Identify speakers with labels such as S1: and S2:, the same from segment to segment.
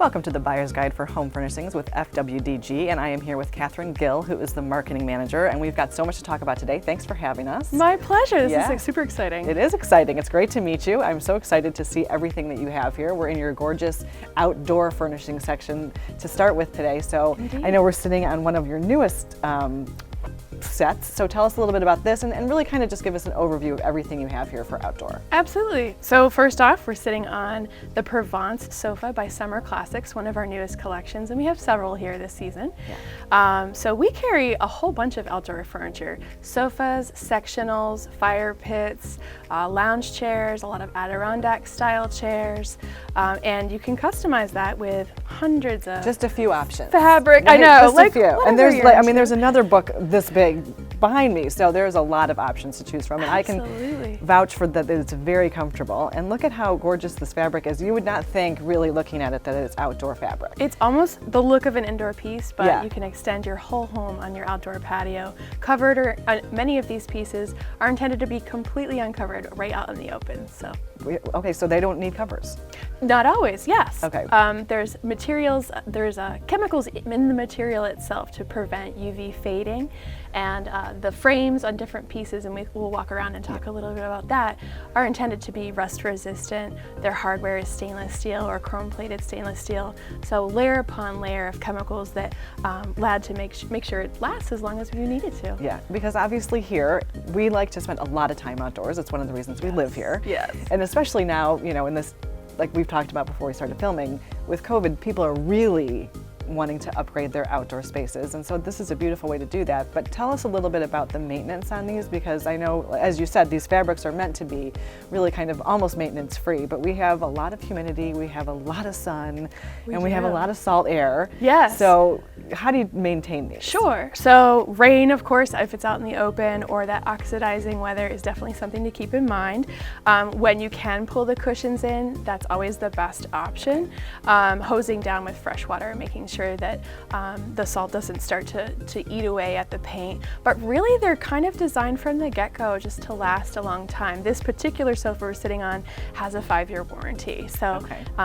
S1: Welcome to the Buyer's Guide for Home Furnishings with FWDG, and I am here with Catherine Gill, who is the marketing manager, and we've got so much to talk about today. Thanks for having us.
S2: My pleasure. This is super exciting.
S1: It is exciting. It's great to meet you. I'm so excited to see everything that you have here. We're in your gorgeous outdoor furnishing section to start with today. So
S2: Indeed.
S1: I know we're sitting on one of your newest sets. So tell us a little bit about this and really kind of just give us an overview of everything you have here for outdoor.
S2: Absolutely. So first off, we're sitting on the Provence sofa by Summer Classics, one of our newest collections, and we have several here this season. Yeah. So we carry a whole bunch of outdoor furniture: sofas, sectionals, fire pits, lounge chairs, a lot of Adirondack style chairs, and you can customize that with hundreds of
S1: just a few options.
S2: Fabric,
S1: right?
S2: I know,
S1: just
S2: like
S1: a few. And there's there's another book this big behind me, so there's a lot of options to choose from, and
S2: Absolutely.
S1: I can vouch for that it's very comfortable. And look at how gorgeous this fabric is. You would not think, really looking at it, that it's outdoor fabric.
S2: It's almost the look of an indoor piece, but you can extend your whole home on your outdoor patio. Covered, or many of these pieces are intended to be completely uncovered, right out in the open. So.
S1: Okay, so they don't need covers.
S2: Not always, yes.
S1: Okay.
S2: There's materials, there's chemicals in the material itself to prevent UV fading, and the frames on different pieces, and we'll walk around and talk a little bit about that, are intended to be rust resistant. Their hardware is stainless steel or chrome plated stainless steel, so layer upon layer of chemicals that lad to make sure it lasts as long as you need it to.
S1: Yeah, because obviously here we like to spend a lot of time outdoors. It's one of the reasons we live here.
S2: Yes.
S1: And especially now, you know, in this, like we've talked about before we started filming, with COVID, people are really wanting to upgrade their outdoor spaces, and so this is a beautiful way to do that. But tell us a little bit about the maintenance on these, because I know, as you said, these fabrics are meant to be really kind of almost maintenance free, but we have a lot of humidity, we have a lot of sun, and we have a lot of salt air.
S2: Yes.
S1: So how do you maintain these?
S2: Sure. So rain, of course, if it's out in the open, or that oxidizing weather, is definitely something to keep in mind. When you can pull the cushions in, that's always the best option. Hosing down with fresh water and making sure that the salt doesn't start to eat away at the paint. But really, they're kind of designed from the get-go just to last a long time. This particular sofa we're sitting on has a 5-year warranty, so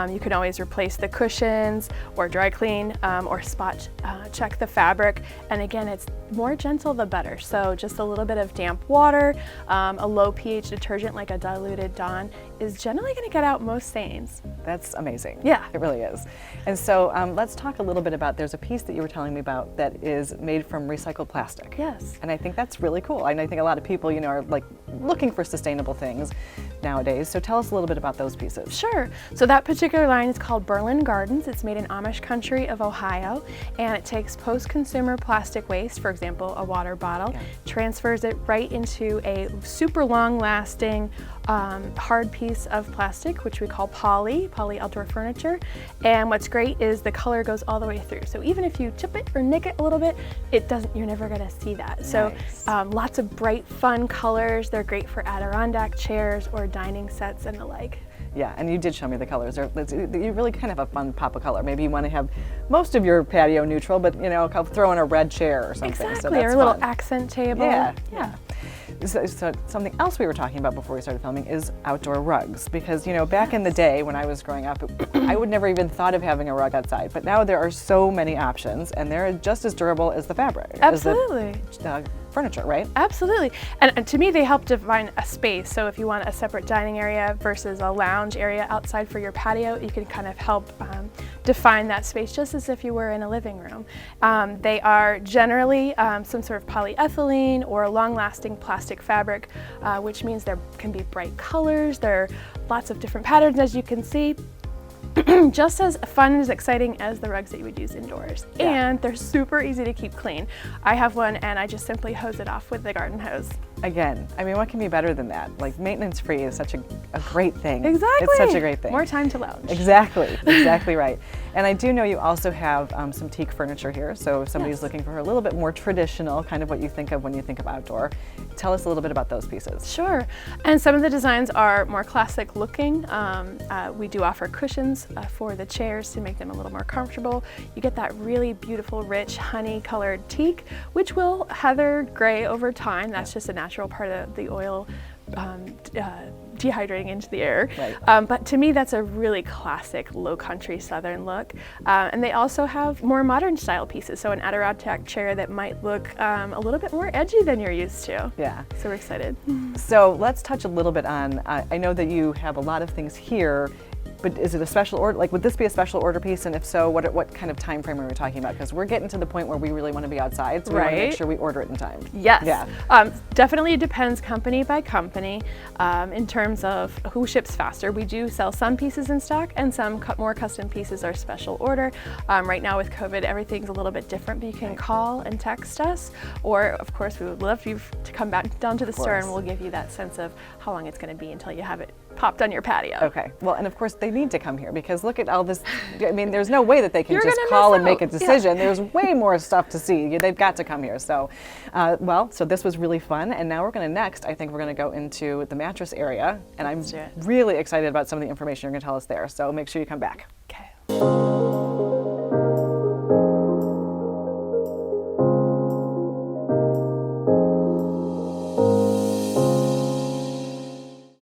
S2: you can always replace the cushions or dry clean or spot check the fabric. And again, it's more gentle the better, so just a little bit of damp water, a low pH detergent like a diluted Dawn is generally going to get out most stains.
S1: That's amazing.
S2: Yeah.
S1: It really is. And so let's talk a little bit about, there's a piece that you were telling me about that is made from recycled plastic.
S2: Yes.
S1: And I think that's really cool. And I think a lot of people, you know, are like looking for sustainable things nowadays. So tell us a little bit about those pieces.
S2: Sure. So that particular line is called Berlin Gardens. It's made in Amish country of Ohio, and it takes post-consumer plastic waste, for example, a water bottle, transfers it right into a super long-lasting hard piece of plastic, which we call poly outdoor furniture. And what's great is the color goes all the way through. So even if you chip it or nick it a little bit, you're never gonna see that. So lots of bright, fun colors. They're great for Adirondack chairs or dining sets and the like.
S1: Yeah, and you did show me the colors. You really kind of have a fun pop of color. Maybe you want to have most of your patio neutral, but you know, throw in a red chair or something.
S2: Exactly,
S1: so that's
S2: or a little
S1: fun.
S2: accent table.
S1: Yeah. So something else we were talking about before we started filming is outdoor rugs, because you know, back in the day when I was growing up, I would never even thought of having a rug outside, but now there are so many options, and they're just as durable as the fabric.
S2: Absolutely.
S1: As the furniture, right?
S2: Absolutely. And to me, they help define a space. So if you want a separate dining area versus a lounge area outside for your patio, you can kind of help define that space just as if you were in a living room. They are generally some sort of polyethylene or long-lasting plastic fabric, which means there can be bright colors. There are lots of different patterns, as you can see. Just as fun and as exciting as the rugs that you would use indoors. And they're super easy to keep clean. I have one, and I just simply hose it off with the garden hose.
S1: Again, I mean, what can be better than that? Like, maintenance free is such a great thing.
S2: Exactly.
S1: It's such a great thing.
S2: More time to lounge.
S1: Exactly right. And I do know you also have some teak furniture here, so if somebody's looking for a little bit more traditional, kind of what you think of when you think of outdoor, tell us a little bit about those pieces.
S2: Sure. And some of the designs are more classic looking. We do offer cushions for the chairs to make them a little more comfortable. You get that really beautiful, rich, honey-colored teak, which will heather gray over time. That's just a natural part of the oil dehydrating into the air.
S1: Right.
S2: But to me, that's a really classic low country southern look. And they also have more modern style pieces. So an Adirondack chair that might look a little bit more edgy than you're used to.
S1: Yeah.
S2: So we're excited.
S1: So let's touch a little bit on, I know that you have a lot of things here, but is it a special order? Like, would this be a special order piece? And if so, what kind of time frame are we talking about? Because we're getting to the point where we really want to be outside, so we want to make sure we order it in time.
S2: Yes.
S1: Yeah.
S2: Definitely depends company by company in terms of who ships faster. We do sell some pieces in stock, and some more custom pieces are special order. Right now with COVID, everything's a little bit different, but you can call and text us, or of course we would love you to come back down to the store, and we'll give you that sense of how long it's going to be until you have it popped on your patio.
S1: Okay. Well, and of course they need to come here, because look at all this. I mean, there's no way that they can
S2: You're
S1: just
S2: gonna
S1: call
S2: miss
S1: and make a
S2: out.
S1: decision. There's way more stuff to see. They've got to come here. So, so this was really fun. And now we're going to I think we're going to go into the mattress area. And I'm really excited about some of the information you're going to tell us there. So make sure you come back.
S2: Okay.